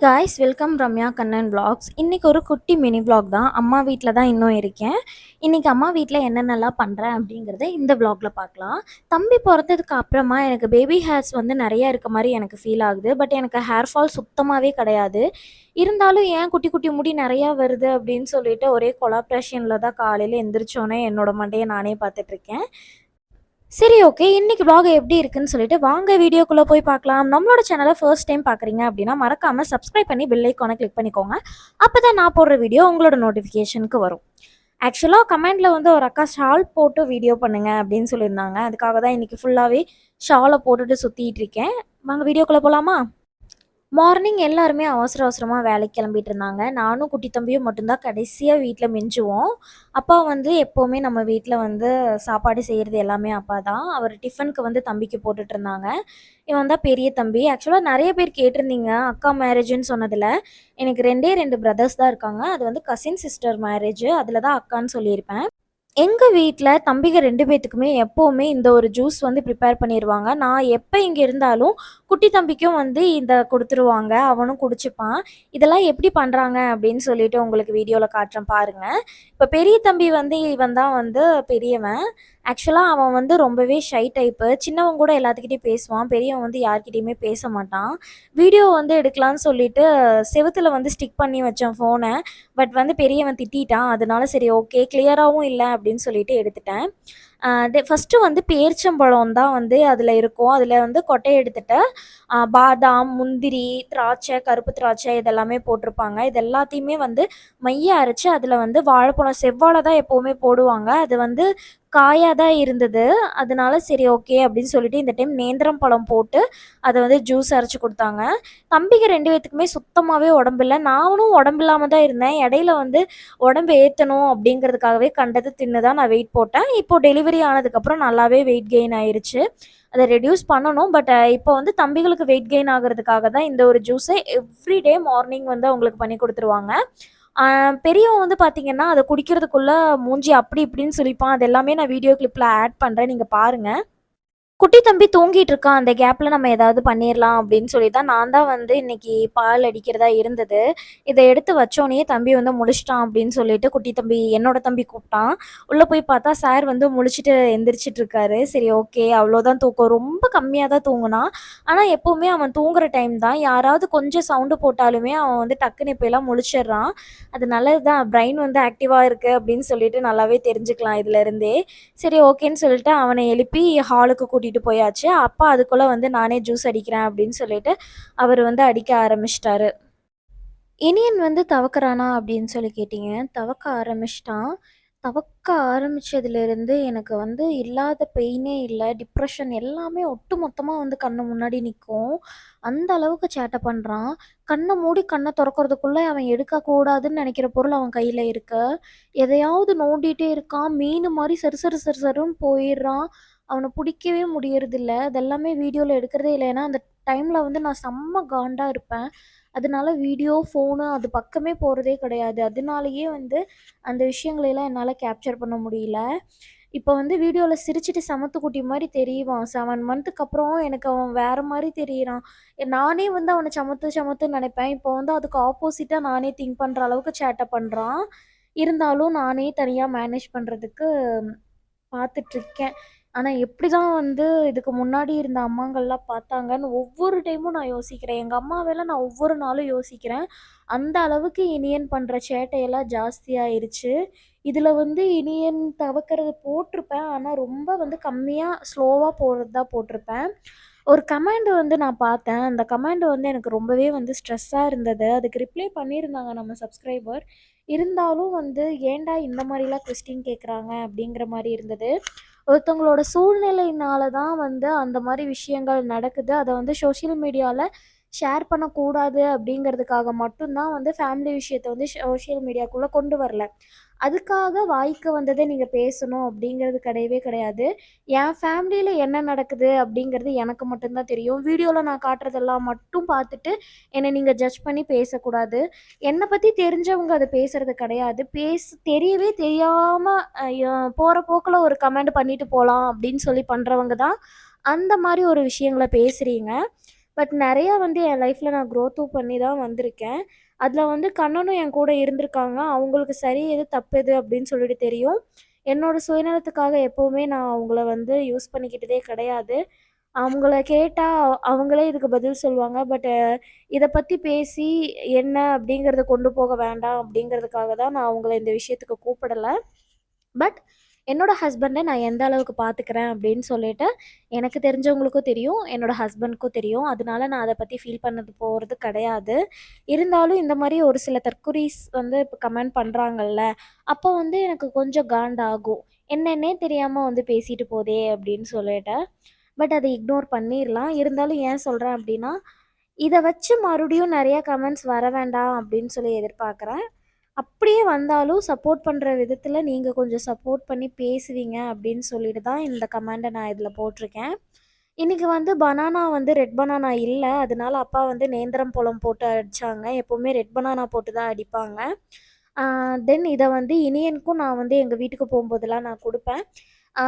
Guys, welcome Ramya Kannan vlogs. இன்னைக்கு ஒரு குட்டி மினி vlog தான். அம்மா வீட்டில் தான் இன்னும் இருக்கேன். இன்னைக்கு அம்மா வீட்டில் என்னென்னலாம் பண்ணுறேன் அப்படிங்கிறத இந்த vlogல பார்க்கலாம். தம்பி பிறந்ததுக்கு அப்புறமா எனக்கு பேபி ஹேர்ஸ் வந்து நிறைய இருக்க மாதிரி எனக்கு ஃபீல் ஆகுது. பட் எனக்கு ஹேர் ஃபால் சுத்தமாகவே கிடையாது. இருந்தாலும் ஏன் குட்டி குட்டி முடி நிறையா வருது அப்படின்னு சொல்லிட்டு ஒரே கொலாப்ரேஷனில் தான் காலையில் எந்திரிச்சோன்னே என்னோட மண்டையை நானே பார்த்துட்ருக்கேன். சரி, ஓகே. இன்னைக்கு vlog எப்படி இருக்குன்னு சொல்லிட்டு வாங்க வீடியோக்குள்ளே போய் பார்க்கலாம். நம்மளோட சேனலை ஃபர்ஸ்ட் டைம் பார்க்குறீங்க அப்படின்னா மறக்காமல் சப்ஸ்கிரைப் பண்ணி பெல் ஐக்கானை கிளிக் பண்ணிக்கோங்க. அப்போ தான் நான் போடுற வீடியோ உங்களோட நோட்டிஃபிகேஷனுக்கு வரும். ஆக்சுவலாக கமெண்டில் வந்து ஒரு அக்கா ஷால் போட்டு வீடியோ பண்ணுங்க அப்படின்னு சொல்லியிருந்தாங்க. அதுக்காக தான் இன்றைக்கி ஃபுல்லாகவே ஷாலை போட்டுட்டு சுற்றிட்டு இருக்கேன். வாங்க வீடியோக்குள்ளே போகலாமா? மார்னிங் எல்லாருமே அவசர அவசரமாக வேலைக்கு கிளம்பிட்டு இருந்தாங்க. நானும் குட்டி தம்பியும் மட்டும்தான் கடைசியாக வீட்டில் மிஞ்சுவோம். அப்பா வந்து எப்போவுமே நம்ம வீட்டில் வந்து சாப்பாடு செய்கிறது எல்லாமே அப்பா தான். அவர் டிஃபனுக்கு வந்து தம்பிக்கு போட்டுட்ருந்தாங்க. இவன் தான் பெரிய தம்பி. ஆக்சுவலாக நிறைய பேர் கேட்டிருந்தீங்க அக்கா மேரேஜுன்னு சொன்னதில். எனக்கு 2 பிரதர்ஸ் தான் இருக்காங்க. அது வந்து கசின் சிஸ்டர் மேரேஜு. அதில் தான் அக்கான்னு சொல்லியிருப்பேன். எங்க வீட்ல தம்பிங்க 2 பேத்துக்குமே எப்பவுமே இந்த ஒரு ஜூஸ் வந்து ப்ரிப்பேர் பண்ணிருவாங்க. நான் எப்ப இங்க இருந்தாலும் குட்டி தம்பிக்கும் வந்து இத குடுத்துருவாங்க. அவனும் குடிச்சுப்பான். இதெல்லாம் எப்படி பண்றாங்க அப்படின்னு சொல்லிட்டு உங்களுக்கு வீடியோல காட்டுறேன் பாருங்க. இப்ப பெரிய தம்பி வந்து இவன் தான் வந்து பெரியவன். ஆக்சுவலா அவன் வந்து ரொம்பவே ஷை டைப்பு. சின்னவன் கூட எல்லாத்துக்கிட்டயும் பேசுவான். பெரியவன் வந்து யார்கிட்டயுமே பேச மாட்டான். வீடியோ வந்து எடுக்கலான்னு சொல்லிட்டு செவுத்துல வந்து ஸ்டிக் பண்ணி வச்சேன் ஃபோன. பட் வந்து பெரியவன் திட்டிட்டான். அதனால சரி, ஓகே, கிளியராகவும் இல்லை அப்படின்னு சொல்லிட்டு எடுத்துட்டேன். ஃபஸ்ட்டு வந்து பேரிச்சம்பழம் தான் வந்து அதில் இருக்கும். அதில் வந்து கொட்டையை எடுத்துட்டு பாதாம், முந்திரி, திராட்சை, கருப்பு திராட்சை இதெல்லாமே போட்டிருப்பாங்க. இது எல்லாத்தையுமே வந்து மைய அரைச்சி அதில் வந்து வாழைப்பழம் செவ்வாழை தான் எப்போவுமே போடுவாங்க. அது வந்து காயாக தான் இருந்தது. அதனால சரி, ஓகே அப்படின்னு சொல்லிட்டு இந்த டைம் நேந்திரம் பழம் போட்டு அதை வந்து ஜூஸ் அரைச்சி கொடுத்தாங்க. தம்பிக்கு 2 பேத்துக்குமே சுத்தமாகவே உடம்பில்ல. நானும் உடம்பில்லாமல் தான் இருந்தேன். இடையில வந்து உடம்பு ஏற்றணும் அப்படிங்கிறதுக்காகவே கண்டது தின்னு தான் நான் வெயிட் போட்டேன். இப்போது டெலிவரி ஆனதுக்கப்புறம் நல்லாவே வெயிட் கெயின் ஆயிருச்சு. அதை ரெடியூஸ் பண்ணணும். பட் இப்போ வந்து தம்பிகளுக்கு வெயிட் கெயின் ஆகிறதுக்காக தான் இந்த ஒரு ஜூஸை எவ்ரிடே மார்னிங் வந்து அவங்களுக்கு பண்ணி கொடுத்துருவாங்க. பெரியவன் வந்து பார்த்தீங்கன்னா அதை குடிக்கிறதுக்குள்ளே மூஞ்சி அப்படி இப்படின்னு சொல்லிப்பான். அது எல்லாமே நான் வீடியோ கிளிப்பில் ஆட் பண்ணுறேன், நீங்கள் பாருங்கள். குட்டி தம்பி தூங்கிட்டு இருக்கான். அந்த கேப்பில் நம்ம ஏதாவது பண்ணிடலாம் அப்படின்னு சொல்லி தான் நான் தான் வந்து இன்னைக்கு பால் அடிக்கிறதா இருந்தது. இதை எடுத்து வச்சோடனே தம்பி வந்து முழிச்சிட்டான் அப்படின்னு சொல்லிட்டு குட்டி தம்பி என்னோட தம்பி கூப்பிட்டான். உள்ளே போய் பார்த்தா சார் வந்து முழிச்சிட்டு எந்திரிச்சிட்டு இருக்காரு. சரி, ஓகே, அவ்வளோதான் தூக்கம். ரொம்ப கம்மியாக தான் தூங்குனான். ஆனால் எப்போவுமே அவன் தூங்குற டைம் தான் யாராவது கொஞ்சம் சவுண்டு போட்டாலுமே அவன் வந்து டக்குன்னு இப்போலாம் முழிச்சிடுறான். அது நல்லது தான், பிரெயின் வந்து ஆக்டிவாக இருக்குது அப்படின்னு சொல்லிட்டு நல்லாவே தெரிஞ்சுக்கலாம் இதுலேருந்தே. சரி, ஓகேன்னு சொல்லிட்டு அவனை எழுப்பி ஹாலுக்கு கூட்டிகிட்டு போயாச்சு. அப்பா அதுக்குள்ளே வந்து நானே ஜூஸ் அடிக்கிறேன் அப்படின்னு சொல்லிட்டு அவர் வந்து அடிக்க ஆரம்பிச்சிட்டாரு. இனியன் வந்து தவக்குறானா அப்படின்னு சொல்லி கேட்டிங்க. தவக்க ஆரம்பிச்சிட்டான். தவக்க ஆரம்பிச்சதுலேருந்து எனக்கு வந்து இல்லாத பெயினே இல்லை, டிப்ரெஷன் எல்லாமே ஒட்டு மொத்தமாக வந்து கண்ணு முன்னாடி நிற்கும். அந்த அளவுக்கு சேட்டை பண்ணுறான். கண்ணை மூடி கண்ணை திறக்கிறதுக்குள்ளே அவன் எடுக்கக்கூடாதுன்னு நினைக்கிற பொருள் அவன் கையில் இருக்கு. எதையாவது நோண்டிகிட்டே இருக்கான். மீன் மாதிரி சரு சரு சரு சருன்னு போயிடுறான். அவனை பிடிக்கவே முடியறதில்ல. அதெல்லாமே வீடியோவில் எடுக்கிறதே இல்லை. ஏன்னா அந்த டைமில் வந்து நான் செம்ம காண்டாக இருப்பேன். அதனால வீடியோ, ஃபோனு அது பக்கமே போகிறதே கிடையாது. அதனாலேயே வந்து அந்த விஷயங்களையெல்லாம் என்னால் கேப்சர் பண்ண முடியல. இப்போ வந்து வீடியோவில் சிரிச்சிட்டு சமத்து குட்டி மாதிரி தெரிவான். 7 மந்த்துக்கு அப்புறம் எனக்கு அவன் வேறு மாதிரி தெரியிறான். நானே வந்து அவனை சமத்து சமத்துன்னு நினைப்பேன். இப்போ வந்து அதுக்கு ஆப்போசிட்டாக நானே திங்க் பண்ணுற அளவுக்கு சேட்டை பண்ணுறான். இருந்தாலும் நானே தனியாக மேனேஜ் பண்ணுறதுக்கு பார்த்துட்ருக்கேன். ஆனா, எப்படி தான் வந்து இதுக்கு முன்னாடி இருந்த அம்மாங்கள்லாம் பார்த்தாங்கன்னு ஒவ்வொரு டைமும் நான் யோசிக்கிறேன். எங்க அம்மாவெல்லாம் நான் ஒவ்வொரு நாளும் யோசிக்கிறேன். அந்த அளவுக்கு இனியன் பண்ற சேட்டையெல்லாம் ஜாஸ்தியாயிருச்சு. இதுல வந்து இனியன் தவக்கிறது போட்டிருப்பேன். ஆனா, ரொம்ப வந்து கம்மியா ஸ்லோவா போடுறது தான் போட்டிருப்பேன். ஒரு கமெண்ட் வந்து நான் பார்த்தேன். அந்த கமெண்ட் வந்து எனக்கு ரொம்பவே வந்து ஸ்ட்ரெஸ்ஸா இருந்தது. அதுக்கு ரிப்ளை பண்ணியிருந்தாங்க நம்ம சப்ஸ்கிரைபர். இருந்தாலும் வந்து ஏன்டா இந்த மாதிரிலாம் கொஸ்டின் கேட்குறாங்க அப்படிங்கிற மாதிரி இருந்தது. ஒருத்தவங்களோட சூழ்நிலையினால தான் வந்து அந்த மாதிரி விஷயங்கள் நடக்குது. அதை வந்து சோஷியல் மீடியாவில் ஷேர் பண்ணக்கூடாது அப்படிங்கிறதுக்காக மட்டும்தான் வந்து ஃபேமிலி விஷயத்தை வந்து சோஷியல் மீடியாக்குள்ளே கொண்டு வரல. அதுக்காக வாய்க்கு வந்ததை நீங்கள் பேசணும் அப்படிங்கிறது கிடையவே கிடையாது. என் ஃபேமிலியில் என்ன நடக்குது அப்படிங்கிறது எனக்கு மட்டும்தான் தெரியும். வீடியோவில் நான் காட்டுறதெல்லாம் மட்டும் பார்த்துட்டு என்னை நீங்கள் ஜட்ஜ் பண்ணி பேசக்கூடாது. என்னை பற்றி தெரிஞ்சவங்க அதை பேசுகிறது கிடையாது. தெரியவே தெரியாமல் போகிற போக்கில் ஒரு கமெண்ட் பண்ணிட்டு போகலாம் அப்படின்னு சொல்லி பண்ணுறவங்க தான் அந்த மாதிரி ஒரு விஷயங்களை பேசுகிறீங்க. பட் நெறையா வந்து என் லைஃப்ல நான் க்ரோத்தும் பண்ணி தான் வந்திருக்கேன். அதில வந்து கண்ணனும் என் கூட இருந்திருக்காங்க. அவங்களுக்கு சரி எது, தப்பு எது அப்படின்னு சொல்லிட்டு தெரியும். என்னோட சுயநலத்துக்காக எப்பவுமே நான் அவங்கள வந்து யூஸ் பண்ணிக்கிட்டதே கிடையாது. அவங்கள கேட்டா அவங்களே இதுக்கு பதில் சொல்லுவாங்க. பட் இத பத்தி பேசி என்ன அப்படிங்கிறத கொண்டு போக வேண்டாம் அப்படிங்கிறதுக்காக தான் நான் அவங்கள இந்த விஷயத்துக்கு கூப்பிடல. பட் என்னோட ஹஸ்பண்ட நான் எந்த அளவுக்கு பார்த்துக்கிறேன் அப்படின்னு சொல்லிட்டு எனக்கு தெரிஞ்சவங்களுக்கும் தெரியும். என்னோட ஹஸ்பண்ட்க்கும் தெரியும். அதனால நான் அத பத்தி ஃபீல் பண்ணது போறது கிடையாது. இருந்தாலும் இந்த மாரி ஒரு சில தற்குறீஸ் வந்து இப்ப கமெண்ட் பண்றாங்கல்ல, அப்போ வந்து எனக்கு கொஞ்சம் காண்டாகும். என்னன்னே தெரியாம வந்து பேசிட்டு போதே அப்படின்னு சொல்லிட்டு. பட் அத இக்னோர் பண்ணிரலாம். இருந்தாலும் ஏன் சொல்றேன் அப்டின்னா, இத வச்சு மறுபடியும் நெறைய கமெண்ட்ஸ் வர வேண்டாம் அப்டின்னு சொல்லி எதிர்பார்க்குறேன். அப்படியே வந்தாலும் சப்போர்ட் பண்ற விதத்தில நீங்க கொஞ்சம் சப்போர்ட் பண்ணி பேசுவீங்க அப்டின்னு சொல்லிட்டு தான் இந்த கமெண்ட்ட நான் இதில போட்டிருக்கேன். இன்னைக்கு வந்து பனானா வந்து ரெட் பனானா இல்ல. அதனால அப்பா வந்து நேந்திரம் பழம் போட்டு அடிச்சாங்க. எப்பவுமே ரெட் பனானா போட்டு தான் அடிப்பாங்க. ஆ தென் இத வந்து இனியனுக்கும் நான் வந்து எங்க வீட்டுக்கு போம்போதெல்லாம் நான் குடுப்பேன். ஆ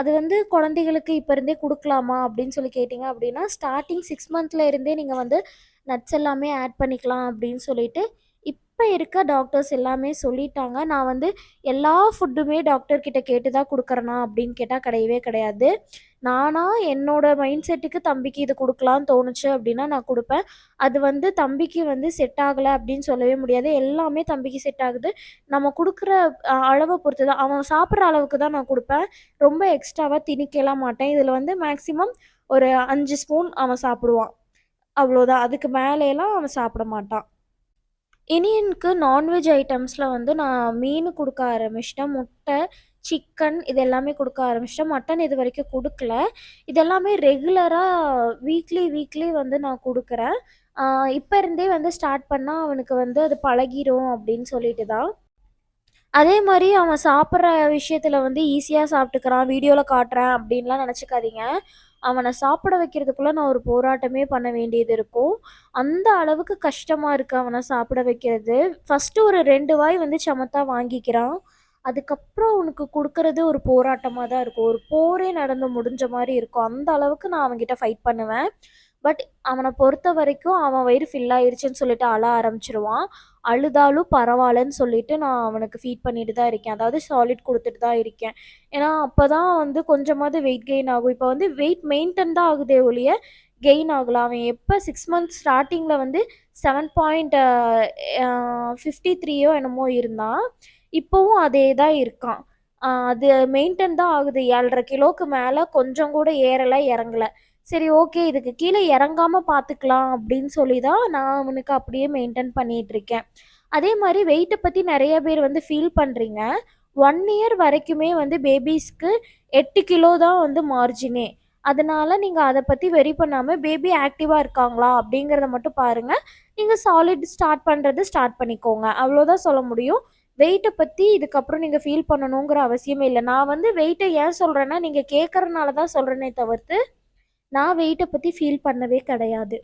அது வந்து குழந்தைகளுக்கு இப்ப இருந்தே குடுக்கலாமா? அப்படின்னு சொல்லி கேட்டீங்க அப்படின்னா, ஸ்டார்ட்டிங் 6 மந்த்ல இருந்தே நீங்க வந்து நட்ஸ் எல்லாமே ஆட் பண்ணிக்கலாம் அப்படின்னு சொல்லிட்டு, இப்ப இருக்க டாக்டர்ஸ் எல்லாமே சொல்லிட்டாங்க. நான் வந்து எல்லா ஃபுட்டுமே டாக்டர் கிட்ட கேட்டு தான் குடுக்குறேனா அப்படின்னு கேட்டா கிடையவே கிடையாது. நானா என்னோட மைண்ட் செட்டுக்கு தம்பிக்கு இது குடுக்கலான்னு தோணுச்சு அப்படின்னா நான் குடுப்பேன். அது வந்து தம்பிக்கு வந்து செட் ஆகல அப்படின்னு சொல்லவே முடியாது. எல்லாமே தம்பிக்கு செட் ஆகுது. நம்ம குடுக்குற அளவ பொறுத்து தான். அவன் சாப்பிடுற அளவுக்கு தான் நான் குடுப்பேன். ரொம்ப எக்ஸ்ட்ராவா திணிக்கலாம் மாட்டேன். இதில வந்து மேக்ஸிமம் ஒரு 5 ஸ்பூன் அவன் சாப்பிடுவான். அவ்வளோதான். அதுக்கு மேலேலாம் அவன் சாப்பிட மாட்டான். இனியனுக்கு நான்வெஜ் ஐட்டம்ஸ்ல வந்து நான் மீனு குடுக்க ஆரம்பிச்சுட்டேன். முட்டை, சிக்கன் இது எல்லாமே குடுக்க ஆரம்பிச்சுட்டேன். மட்டன் இதுவரைக்கும் குடுக்கல. இது எல்லாமே ரெகுலரா வீக்லி வீக்லி வந்து நான் குடுக்குறேன். ஆ இப்ப இருந்தே வந்து ஸ்டார்ட் பண்ணா அவனுக்கு வந்து அது பழகிரும் அப்படின்னு சொல்லிட்டு தான். அதே மாரி அவன் சாப்பிடுற விஷயத்துல வந்து ஈஸியா சாப்பிட்டுக்கிறான், வீடியோல காட்டுறேன் அப்டின்லாம் நெனச்சுக்காதீங்க. அவன சாப்பிட வைக்கிறதுக்குள்ள நான் ஒரு போராட்டமே பண்ண வேண்டியது இருக்கும். அந்த அளவுக்கு கஷ்டமா இருக்கு அவன சாப்பிட வைக்கிறது. ஃபர்ஸ்ட்டு ஒரு 2 வாய் வந்து சமத்தா வாங்கிக்கிறான். அதுக்கப்புறம் அவனுக்கு குடுக்குறது ஒரு போராட்டமா தான் இருக்கும். ஒரு போரே நடந்து முடிஞ்ச மாரி இருக்கும். அந்த அளவுக்கு நான் அவன்கிட்ட ஃபைட் பண்ணுவேன். பட் அவன பொறுத்தவரைக்கும் அவன் வயிறு ஃபில் ஆயிருச்சுன்னு சொல்லிட்டு அழ ஆரம்பிச்சுருவான். அழுதாலும் பரவாயில்லன்னு சொல்லிட்டு நான் அவனுக்கு ஃபீட் பண்ணிட்டு தான் இருக்கேன். அதாவது சாலிட் குடுத்துட்டு தான் இருக்கேன். ஏன்னா, அப்பதான் வந்து கொஞ்சமாவது வெயிட் கெயின் ஆகும். இப்ப வந்து வெயிட் மெயின்டெயின் தான் ஆகுதே ஒழிய, கெயின் ஆகல. அவன் எப்ப 6 மந்த்ஸ் ஸ்டார்ட்டிங்ல வந்து 7.53யோ என்னமோ இருந்தான். இப்பவும் அதே தான் இருக்கான். அது மெயின்டெயின் தான் ஆகுது. 7.5 கிலோக்கு மேல கொஞ்சம் கூட ஏறல, இறங்கல. சரி ஓகே. இதுக்கு கீழ இறங்காம பார்த்துக்கலாம் அப்படின்னு சொல்லி தான் நான் அவனுக்கு அப்படியே மெயின்டெயின் பண்ணிட்டுருக்கேன். அதே மாரி வெயிட்ட பத்தி நெறைய பேர் வந்து ஃபீல் பண்றீங்க. 1 இயர் வரைக்குமே வந்து பேபீஸ்க்கு 8 கிலோ தான் வந்து மார்ஜினே. அதனால நீங்க அத பத்தி வெரி பண்ணாம பேபி ஆக்டிவா இருக்காங்களா? அப்படிங்கிறத மட்டும் பாருங்க. நீங்க சாலிட் ஸ்டார்ட் பண்றது ஸ்டார்ட் பண்ணிக்கோங்க. அவ்வளோதான் சொல்ல முடியும். வெயிட்ட பத்தி இதுக்கப்புறம் நீங்க ஃபீல் பண்ணணுங்கிற அவசியமே இல்ல. நான் வந்து வெயிட்ட ஏன் சொல்றேன்னா, நீங்க கேட்கறனால தான் சொல்றேனே தவிர்த்து நான் வெயிட்ட பத்தி ஃபீல் பண்ணவே கிடையாது.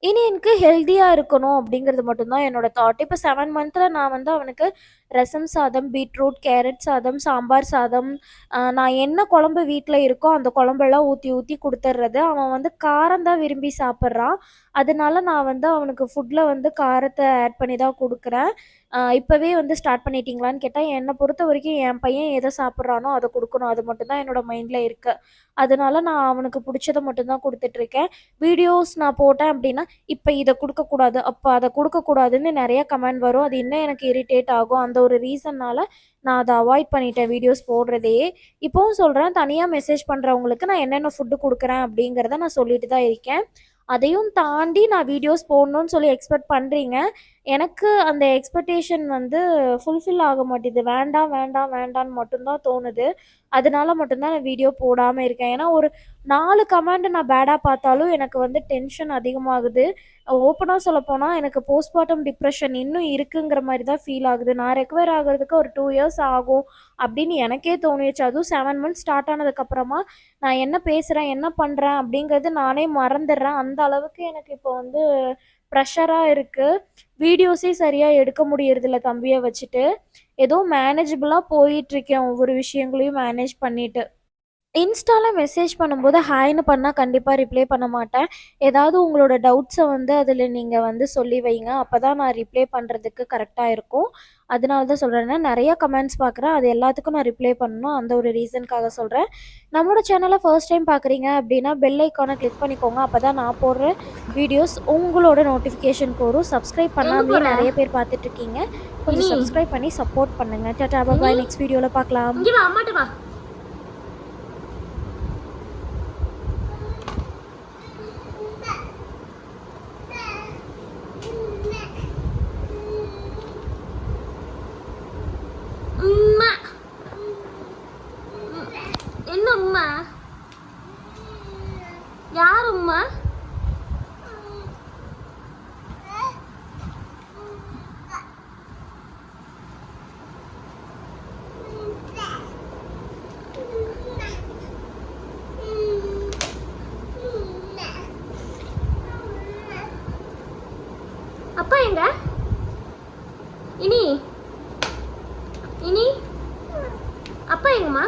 இனி எனக்கு ஹெல்தியா இருக்கணும் அப்படிங்கிறது மட்டும் தான் என்னோட தாட். இப்ப 7 மந்த்ல நான் வந்து அவனுக்கு ரசம் சாதம், பீட்ரூட், கேரட் சாதம், சாம்பார் சாதம், நான் என்ன குழம்பு வீட்ல இருக்கோ அந்த குழம்பெல்லாம் ஊத்தி ஊத்தி குடுத்துர்றது. அவன் வந்து காரம் தான் விரும்பி சாப்பிடுறான். அதனால நான் வந்து அவனுக்கு ஃபுட்ல வந்து காரத்த ஆட் பண்ணி தான் குடுக்குறேன். இப்பவே வந்து ஸ்டார்ட் பண்ணிட்டீங்களான்னு கேட்டா, என்ன பொறுத்தவரைக்கும் என் பையன் எத சாப்பிடுறானோ அத குடுக்கணும். அது மட்டும் தான் என்னோட மைண்ட்ல இருக்கு. அதனால நான் அவனுக்கு புடிச்சத மட்டும் தான் குடுத்துட்டுருக்கேன். வீடியோஸ் நான் போட்டேன் அப்படின்னா, இப்ப இத குடுக்கக்கூடாது, அப்ப அத குடுக்கக்கூடாதுன்னு நெறைய கமெண்ட் வரும். அது இன்னும் எனக்கு இரிட்டேட் ஆகும். அந்த ஒரு ரீசன்னால நான் அத அவாய்ட் பண்ணிட்டேன் வீடியோஸ் போடுறதையே. இப்பவும் சொல்றேன், தனியா மெசேஜ் பண்றவங்களுக்கு நான் என்னென்ன ஃபுட் குடுக்குறேன் அப்படிங்கிறத நான் சொல்லிட்டு தான் இருக்கேன். அதையும் தாண்டி நான் வீடியோஸ் போடணும்னு சொல்லி எக்ஸ்பெக்ட் பண்றீங்க. எனக்கு அந்த எக்ஸ்பெக்டேஷன் வந்து ஃபுல்ஃபில் ஆக மாட்டேது. வேண்டாம், வேண்டாம், வேண்டான்னு மட்டும் தான் தோணுது. அதனால மட்டும் தான் நான் வீடியோ போடாம இருக்கேன். ஏன்னா, ஒரு 4 கமெண்ட் நான் பேடா பார்த்தாலும் எனக்கு வந்து டென்ஷன் அதிகமாகுது. ஓப்பனா சொல்லப்போனா எனக்கு போஸ்ட்பார்டம் டிப்ரஷன் இன்னும் இருக்குங்கிற மாரி தான் ஃபீல் ஆகுது. நான் ரெக்கவர் ஆகுறதுக்கு ஒரு 2 இயர்ஸ் ஆகும் அப்படின்னு எனக்கே தோணிருச்சு. அதுவும் 7 மந்த்ஸ் ஸ்டார்ட் ஆனதுக்கப்புறமா நான் என்ன பேசுறேன், என்ன பண்றேன் அப்படிங்கிறது நானே மறந்துடுறேன். அந்த அளவுக்கு எனக்கு இப்போ வந்து ப்ரெஷரா இருக்கு. வீடியோஸே சரியா எடுக்க முடியறதில்ல தம்பிய வச்சுட்டு. ஏதோ மேனேஜபிளா போயிட்டுருக்கேன் ஒவ்வொரு விஷயங்களையும் மேனேஜ் பண்ணிட்டு. இன்ஸ்டால மெசேஜ் பண்ணும்போது ஹாய்ன்னு பண்ணா கண்டிப்பா ரிப்ளை பண்ண மாட்டேன். ஏதாவது உங்களோட டவுட்ஸ வந்து அதில நீங்க வந்து சொல்லி வைங்க. அப்பதான் நான் ரிப்ளை பண்றதுக்கு கரெக்ட்டா இருக்கும். அதனால தான் சொல்றேன். ஏன்னா நெறைய கமெண்ட்ஸ் பார்க்குறேன். அது எல்லாத்துக்கும் நான் ரிப்ளை பண்ணணும். அந்த ஒரு ரீசனுக்காக சொல்றேன். நம்மளோட சேனல ஃபர்ஸ்ட் டைம் பார்க்குறீங்க அப்படின்னா, பெல் ஐகான கிளிக் பண்ணிக்கோங்க. அப்பதான் நான் போடுற வீடியோஸ் உங்களோட நோட்டிஃபிகேஷனுக்கு வரும். சப்ஸ்கிரைப் எங்க பண்ணாமயே போற நெறைய பேர் பார்த்துட்ருக்கீங்க. கொஞ்சம் இனி? சப்ஸ்கிரைப் பண்ணி சப்போர்ட் பண்ணுங்க. டாடா இனி பாய். நெக்ஸ்ட் வீடியோல பார்க்கலாம். இங்க வா, அம்மாட்ட வா. உம்மா. என்ன உம்மா? யார் உம்மா? அப்பா எங்க? இனி இனி அப்பா எங்கம்மா?